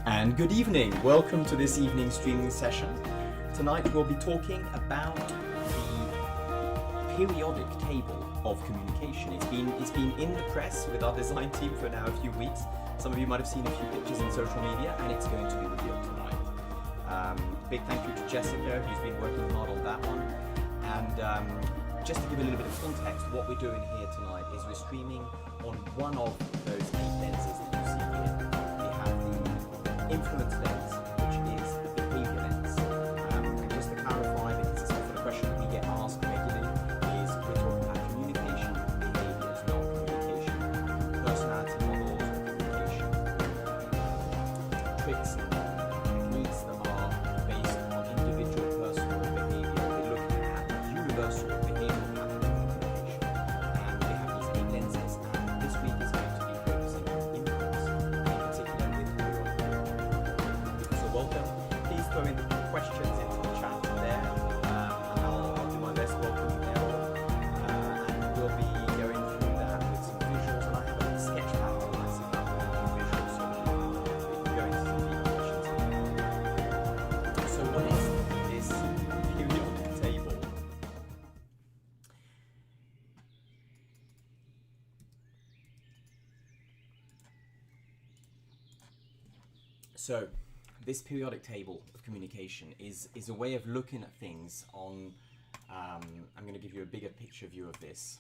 And good evening. Welcome to this evening streaming session. Tonight we'll be talking about the periodic table of communication. It's been in the press with our design team for now a few weeks. Some of you might have seen a few pictures in social media, and it's going to be revealed tonight. Big thank you to Jessica, who's been working hard on that one. And just to give a little bit of context, what we're doing here tonight is we're streaming on one of those 8 lenses that you see here. We have the influence lens, which is the behavior lens. And just to clarify, because it's often a question that we get asked regularly, is we're talking about communication, behaviors, not communication, personality models, communication, tricks and techniques that are based on individual personal behavior. We're looking at universal behavioral pattern communication. And we have these 8 lenses, and this week is going to be focusing on influence, in particular with neural. So welcome. Please throw in questions into the chat there, and I'll do my best. Welcome, Errol. And we'll be going through that with some visuals, and I have a sketch pad on my side with visuals, so we can go into some deep questions. So what is this periodic table? So, this periodic table of communication is a way of looking at things on, I'm going to give you a bigger picture view of this.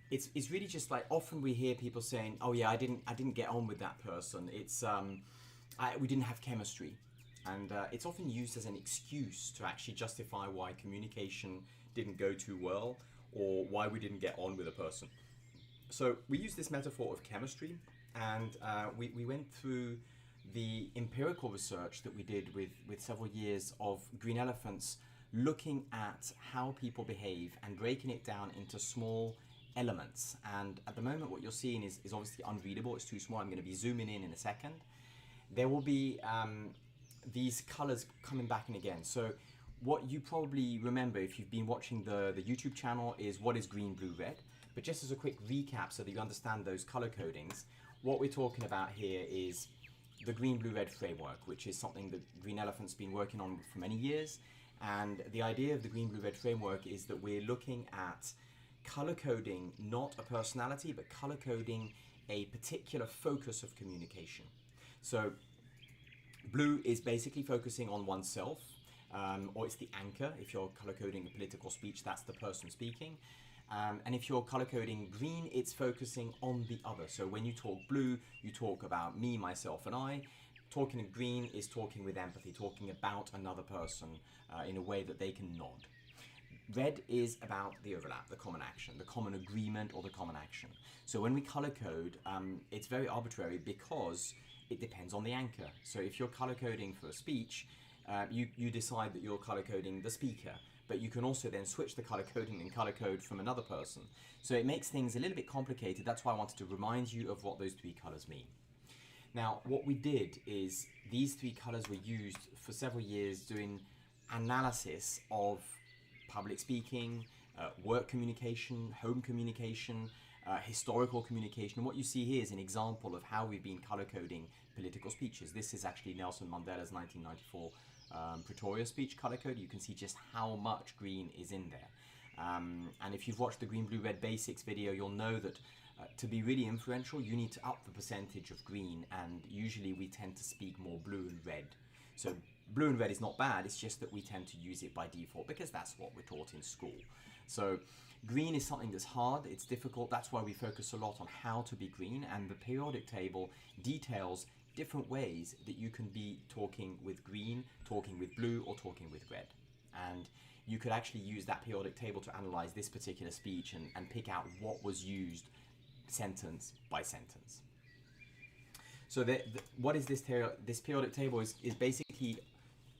It's really just like, often we hear people saying, oh yeah, I didn't get on with that person. We didn't have chemistry. And it's often used as an excuse to actually justify why communication didn't go too well or why we didn't get on with a person. So we use this metaphor of chemistry, and we went through the empirical research that we did with several years of green elephants, looking at how people behave and breaking it down into small elements. And at the moment what you're seeing is obviously unreadable, it's too small. I'm going to be zooming in a second. There will be these colors coming back in again. So what you probably remember if you've been watching the YouTube channel is what is green, blue, red. But just as a quick recap so that you understand those color codings, what we're talking about here is the green, blue, red framework, which is something that Green Elephant's been working on for many years. And the idea of the green, blue, red framework is that we're looking at color coding not a personality, but color coding a particular focus of communication. So blue is basically focusing on oneself, or it's the anchor. If you're color coding a political speech, that's the person speaking. And if you're color coding green, it's focusing on the other. So when you talk blue, you talk about me, myself, and I. Talking in green is talking with empathy, talking about another person in a way that they can nod. Red is about the overlap, the common action, the common agreement, or the common action. So when we color code, it's very arbitrary because it depends on the anchor. So if you're color coding for a speech, you decide that you're color coding the speaker. But you can also then switch the color coding and color code from another person. So it makes things a little bit complicated. That's why I wanted to remind you of what those 3 colors mean. Now, what we did is these 3 colors were used for several years doing analysis of public speaking, work communication, home communication, historical communication. And what you see here is an example of how we've been color coding political speeches. This is actually Nelson Mandela's 1994 Pretoria speech color code. You can see just how much green is in there. And if you've watched the green, blue, red basics video, you'll know that to be really influential, you need to up the percentage of green, and usually we tend to speak more blue and red. So blue and red is not bad, it's just that we tend to use it by default because that's what we're taught in school. So green is something that's hard, it's difficult, that's why we focus a lot on how to be green, and the periodic table details different ways that you can be talking with green, talking with blue, or talking with red. And you could actually use that periodic table to analyze this particular speech and pick out what was used sentence by sentence. So what is this periodic table is basically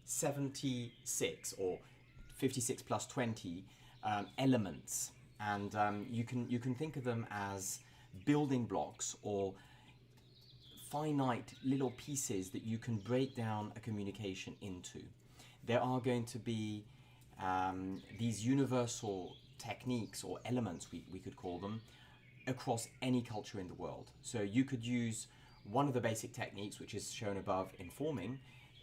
76 or 56 plus 20 elements, and you can think of them as building blocks or finite little pieces that you can break down a communication into. There are going to be these universal techniques or elements, we could call them, across any culture in the world. So you could use one of the basic techniques, which is shown above, informing,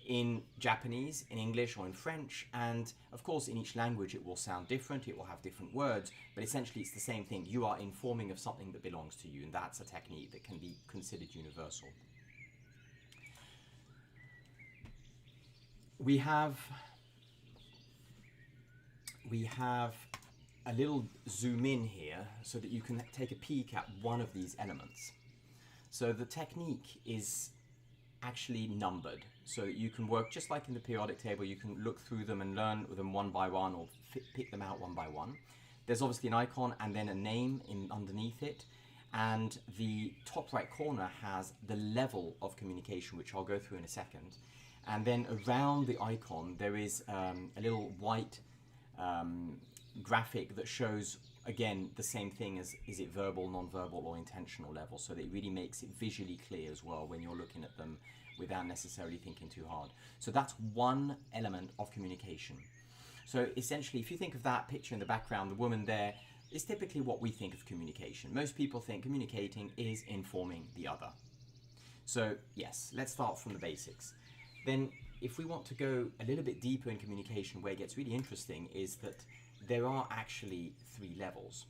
in Japanese, in English, or in French, and of course in each language it will sound different, it will have different words, but essentially it's the same thing. You are informing of something that belongs to you, and that's a technique that can be considered universal. We have a little zoom in here so that you can take a peek at one of these elements. So the technique is actually numbered, so you can work just like in the periodic table. You can look through them and learn them one by one, or pick them out one by one. There's obviously an icon and then a name underneath it, and the top right corner has the level of communication, which I'll go through in a second. And then around the icon there is a little white graphic that shows, again, the same thing as, is it verbal, non-verbal, or intentional level, so that it really makes it visually clear as well when you're looking at them without necessarily thinking too hard. So that's one element of communication. So essentially, if you think of that picture in the background, the woman there is typically what we think of communication. Most people think communicating is informing the other. So yes, let's start from the basics. Then if we want to go a little bit deeper in communication, where it gets really interesting is that there are actually 3 levels.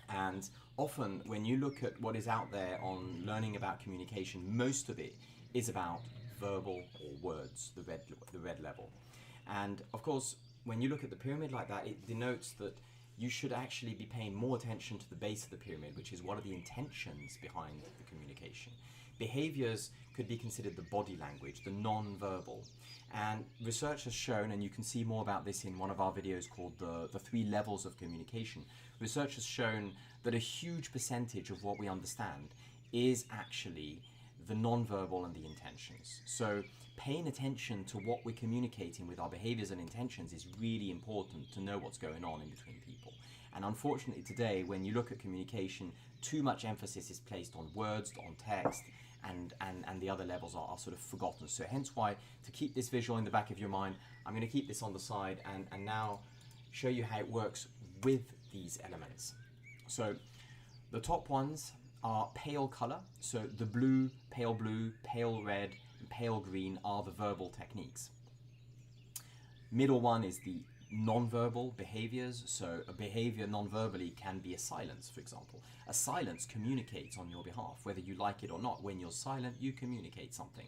And often when you look at what is out there on learning about communication, most of it is about verbal or words, the red level. And of course, when you look at the pyramid like that, it denotes that you should actually be paying more attention to the base of the pyramid, which is what are the intentions behind the communication. Behaviors could be considered the body language, the non-verbal. And research has shown, and you can see more about this in one of our videos called the 3 levels of communication. Research has shown that a huge percentage of what we understand is actually the non-verbal and the intentions. So paying attention to what we're communicating with our behaviors and intentions is really important to know what's going on in between people. And unfortunately today, when you look at communication, too much emphasis is placed on words, on text, and the other levels are sort of forgotten. So hence why, to keep this visual in the back of your mind, I'm going to keep this on the side and now show you how it works with these elements. So the top ones are pale color. So the blue, pale red, and pale green are the verbal techniques. Middle one is the non-verbal behaviors. So a behavior non-verbally can be a silence, for example. A silence communicates on your behalf, whether you like it or not. When you're silent, you communicate something.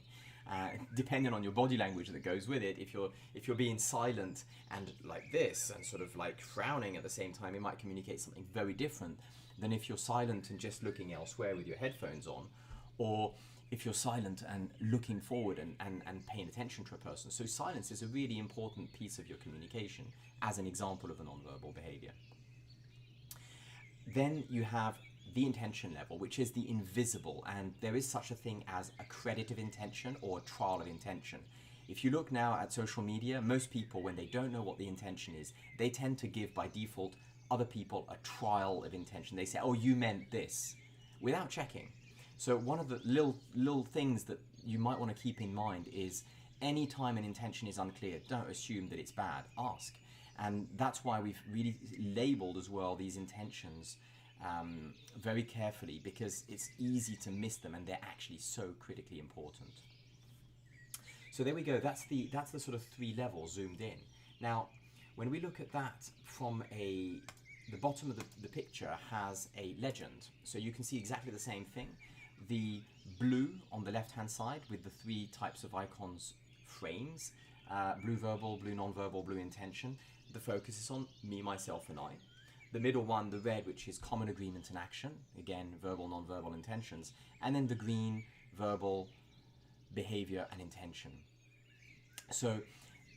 Depending on your body language that goes with it, if you're being silent and like this and sort of like frowning at the same time, it might communicate something very different than if you're silent and just looking elsewhere with your headphones on, or if you're silent and looking forward and paying attention to a person. So silence is a really important piece of your communication as an example of a non-verbal behavior. Then you have the intention level, which is the invisible, and there is such a thing as a credit of intention or a trial of intention. If you look now at social media, most people, when they don't know what the intention is, they tend to give by default other people a trial of intention. They say, oh, you meant this, without checking. So one of the little things that you might want to keep in mind is any time an intention is unclear, don't assume that it's bad, ask. And that's why we've really labeled as well these intentions very carefully, because it's easy to miss them and they're actually so critically important. So there we go, that's the sort of 3 levels zoomed in. Now, when we look at that from the bottom of the picture has a legend. So you can see exactly the same thing. The blue on the left hand side with the 3 types of icons frames, blue verbal, blue non-verbal, blue intention. The focus is on me, myself and I. The middle one, the red, which is common agreement and action, again verbal, non-verbal intentions, and then the green, verbal, behavior and intention. So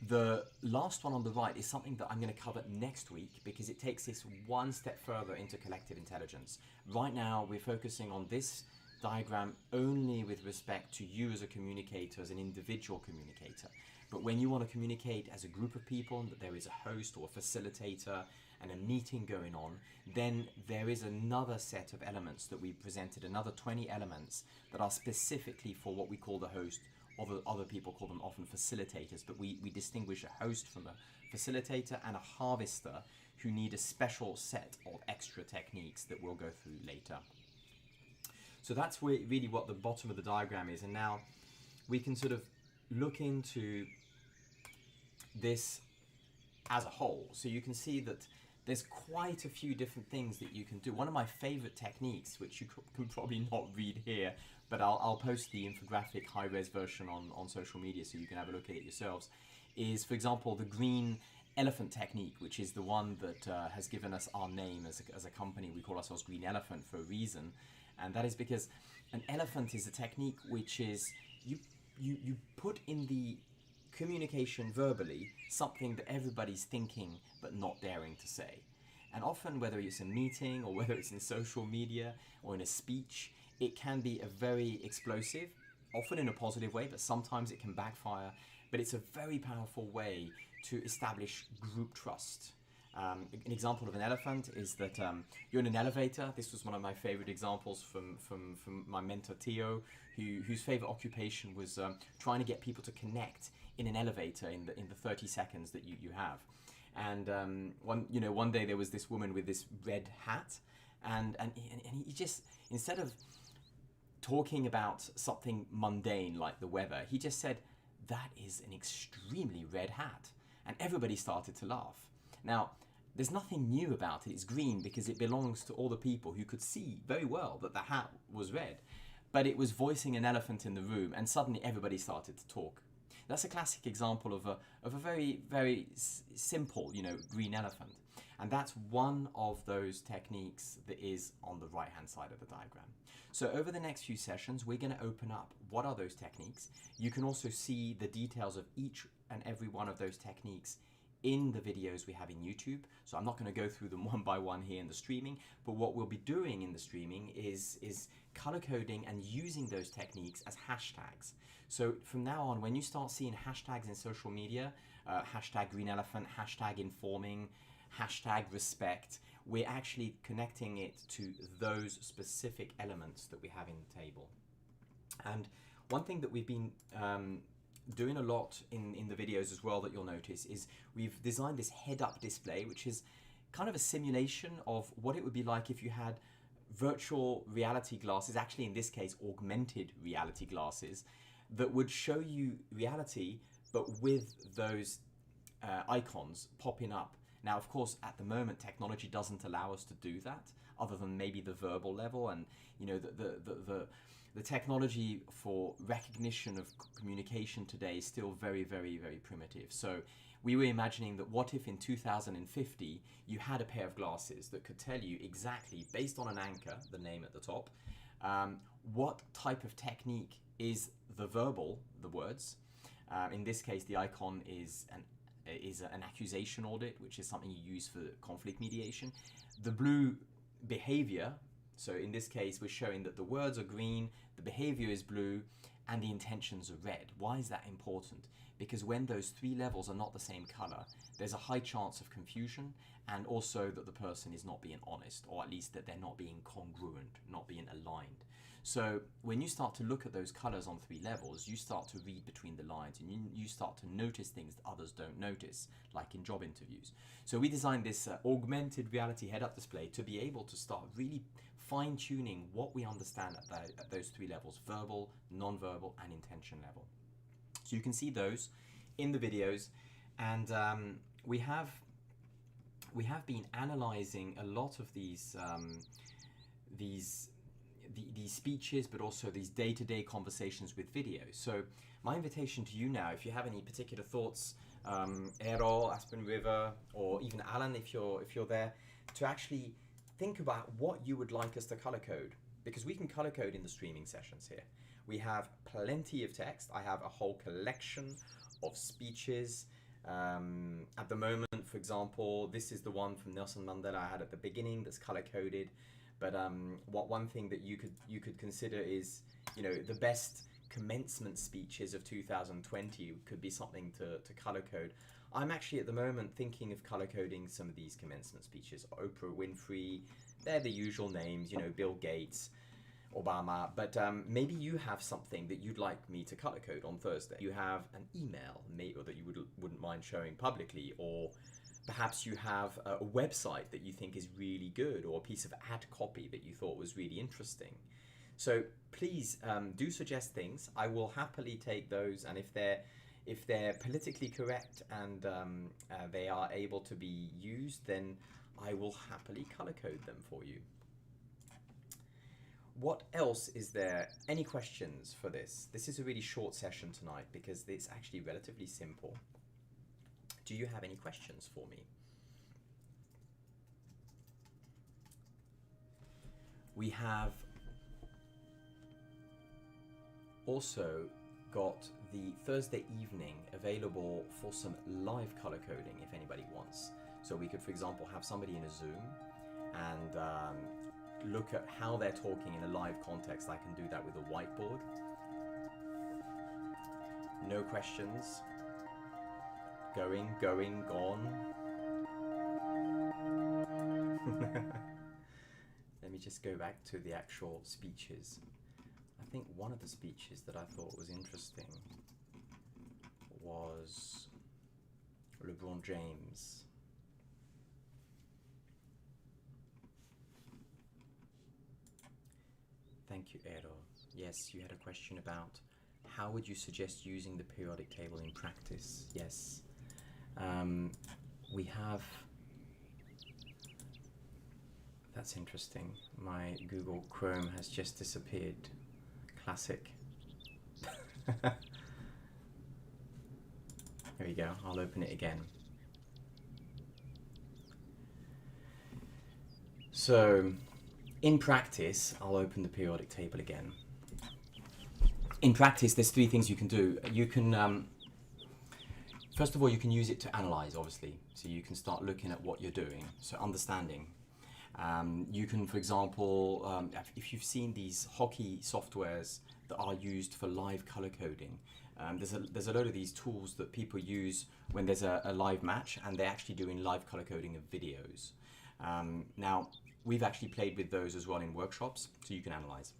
the last one on the right is something that I'm going to cover next week, because it takes this one step further into collective intelligence. Right now we're focusing on this diagram only with respect to you as a communicator, as an individual communicator. But when you want to communicate as a group of people, and that there is a host or a facilitator and a meeting going on, then there is another set of elements that we presented, another 20 elements that are specifically for what we call the host, or other people call them often facilitators, but we distinguish a host from a facilitator and a harvester who need a special set of extra techniques that we'll go through later. So that's really what the bottom of the diagram is. And now we can sort of look into this as a whole. So you can see that there's quite a few different things that you can do. One of my favorite techniques, which you can probably not read here, but I'll post the infographic high-res version on social media so you can have a look at it yourselves, is, for example, the green elephant technique, which is the one that has given us our name as a company. We call ourselves Green Elephant for a reason, and that is because an elephant is a technique which is you put in the communication verbally something that everybody's thinking but not daring to say. And often, whether it's a meeting or whether it's in social media or in a speech, it can be a very explosive, often in a positive way, but sometimes it can backfire. But it's a very powerful way to establish group trust. An example of an elephant is that you're in an elevator. This was one of my favorite examples from my mentor Theo, whose favorite occupation was trying to get people to connect in an elevator in the 30 seconds that you have. And one day there was this woman with this red hat, and he just, instead of talking about something mundane like the weather, he just said, "That is an extremely red hat," and everybody started to laugh. Now, there's nothing new about it. It's green because it belongs to all the people who could see very well that the hat was red, but it was voicing an elephant in the room, and suddenly everybody started to talk. That's a classic example of a very, very simple, green elephant. And that's one of those techniques that is on the right-hand side of the diagram. So over the next few sessions, we're going to open up what are those techniques. You can also see the details of each and every one of those techniques in the videos we have in YouTube. So I'm not going to go through them one by one here in the streaming, but what we'll be doing in the streaming is color coding and using those techniques as hashtags. So from now on, when you start seeing hashtags in social media, hashtag green elephant, hashtag informing, hashtag respect, we're actually connecting it to those specific elements that we have in the table. And one thing that we've been doing a lot in the videos as well that you'll notice is we've designed this head-up display, which is kind of a simulation of what it would be like if you had virtual reality glasses, actually in this case augmented reality glasses, that would show you reality but with those icons popping up. Now, of course, at the moment technology doesn't allow us to do that, other than maybe the verbal level, and the technology for recognition of communication today is still very, very, very primitive. So we were imagining that what if in 2050 you had a pair of glasses that could tell you exactly, based on an anchor, the name at the top, what type of technique is the verbal, the words. In this case, the icon is an accusation audit, which is something you use for conflict mediation. The blue behavior, so in this case, we're showing that the words are green, the behavior is blue, and the intentions are red. Why is that important? Because when those three levels are not the same color, there's a high chance of confusion, and also that the person is not being honest, or at least that they're not being congruent, not being aligned. So when you start to look at those colors on three levels, you start to read between the lines, and you start to notice things that others don't notice, like in job interviews. So we designed this augmented reality head-up display to be able to start really fine-tuning what we understand at those three levels: verbal, non-verbal, and intention level. So you can see those in the videos, and we have been analyzing a lot of these speeches, but also these day-to-day conversations with videos. So my invitation to you now, if you have any particular thoughts, Errol, Aspen River, or even Alan, if you're there, to actually think about what you would like us to color code, because we can color code in the streaming sessions here. We have plenty of text. I have a whole collection of speeches. At the moment, for example, this is the one from Nelson Mandela I had at the beginning that's color coded. But one thing that you could consider is, the best commencement speeches of 2020 could be something to color code. I'm actually at the moment thinking of color coding some of these commencement speeches. Oprah Winfrey, they're the usual names, Bill Gates, Obama, but maybe you have something that you'd like me to color code on Thursday. You have an email, maybe, or that you wouldn't mind showing publicly, or perhaps you have a website that you think is really good, or a piece of ad copy that you thought was really interesting. So please do suggest things. I will happily take those, and if they're politically correct and they are able to be used, then I will happily color code them for you. What else is there? Any questions for this? This is a really short session tonight because it's actually relatively simple. Do you have any questions for me? We have also got the Thursday evening available for some live color coding if anybody wants. So we could, for example, have somebody in a Zoom and look at how they're talking in a live context. I can do that with a whiteboard. No questions. Going, gone. Let me just go back to the actual speeches. I think one of the speeches that I thought was interesting was LeBron James. Thank you, Eero. Yes, you had a question about how would you suggest using the periodic table in practice? Yes. We have... That's interesting. My Google Chrome has just disappeared. Classic. There we go. I'll open it again. So, in practice, I'll open the periodic table again. In practice, there's three things you can do. You can, first of all, you can use it to analyze, obviously. So you can start looking at what you're doing, so understanding. You can, for example, if you've seen these hockey softwares that are used for live color coding, there's a load of these tools that people use when there's a live match, and they're actually doing live color coding of videos. Now, we've actually played with those as well in workshops, so you can analyze.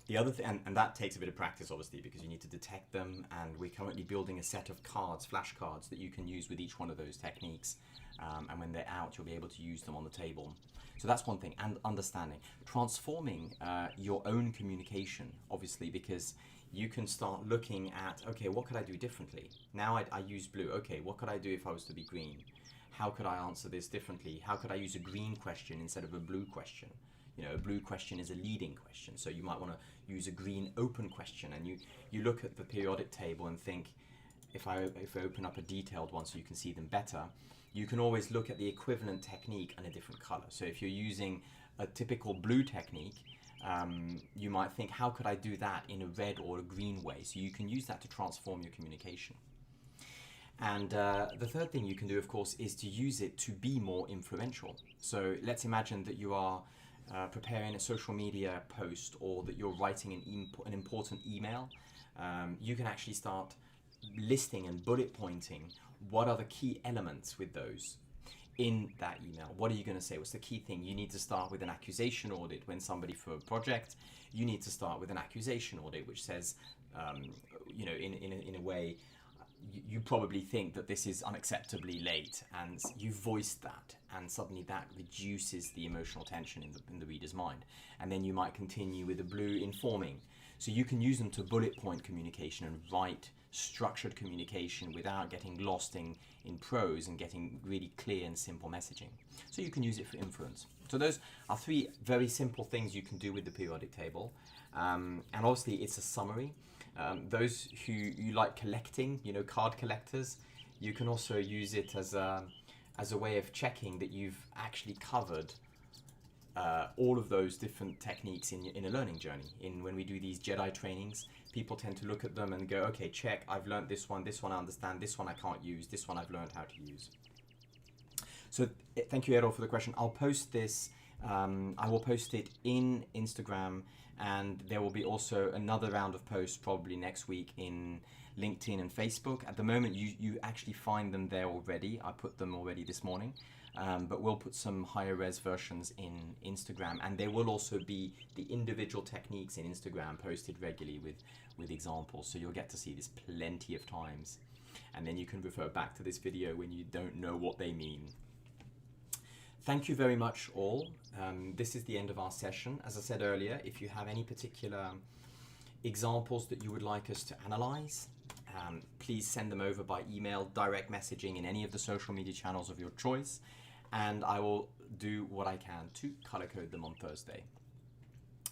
The other thing, and that takes a bit of practice, obviously, because you need to detect them, and we're currently building a set of cards, flashcards, that you can use with each one of those techniques. And when they're out, you'll be able to use them on the table. So that's one thing, and understanding. Transforming your own communication, obviously, because you can start looking at, okay, what could I do differently? Now I use blue. Okay, what could I do if I was to be green? How could I answer this differently? How could I use a green question instead of a blue question? You know, a blue question is a leading question, so you might want to use a green open question, and you look at the periodic table and think, if I open up a detailed one so you can see them better, you can always look at the equivalent technique in a different color. So if you're using a typical blue technique, you might think, how could I do that in a red or a green way? So you can use that to transform your communication. And the third thing you can do, of course, is to use it to be more influential. So let's imagine that you are preparing a social media post, or that you're writing an important email. You can actually start listing and bullet pointing what are the key elements with those in that email. What are you going to say? What's the key thing? You need to start with an accusation audit when somebody for a project. You need to start with an accusation audit which says, you know, in a way, you probably think that this is unacceptably late, and you voiced that, and suddenly that reduces the emotional tension in the reader's mind. And then you might continue with the blue informing. So you can use them to bullet point communication and write structured communication without getting lost in prose and getting really clear and simple messaging. So you can use it for influence. So those are three very simple things you can do with the periodic table. And obviously it's a summary. Those who you like collecting, you know, card collectors, you can also use it as a way of checking that you've actually covered all of those different techniques in a learning journey. When we do these Jedi trainings, people tend to look at them and go, okay, check, I've learned this one I understand, this one I can't use, this one I've learned how to use. So thank you, Errol, for the question. I'll post this, I will post it in Instagram, and there will be also another round of posts probably next week in LinkedIn and Facebook. At the moment, you actually find them there already. I put them already this morning. But we'll put some higher res versions in Instagram, and there will also be the individual techniques in Instagram posted regularly with examples, so you'll get to see this plenty of times, and then you can refer back to this video when you don't know what they mean. Thank you very much all. This is the end of our session. As I said earlier, if you have any particular examples that you would like us to analyze, please send them over by email, direct messaging in any of the social media channels of your choice, and I will do what I can to color code them on Thursday.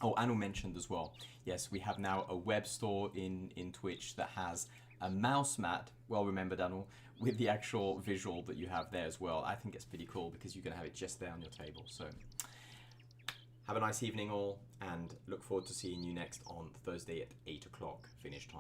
Oh, Anu mentioned as well, yes, we have now a web store in Twitch that has a mouse mat, well remembered Anu, with the actual visual that you have there as well. I think it's pretty cool because you're going to have it just there on your table. So have a nice evening all, and look forward to seeing you next on Thursday at 8 o'clock finish time.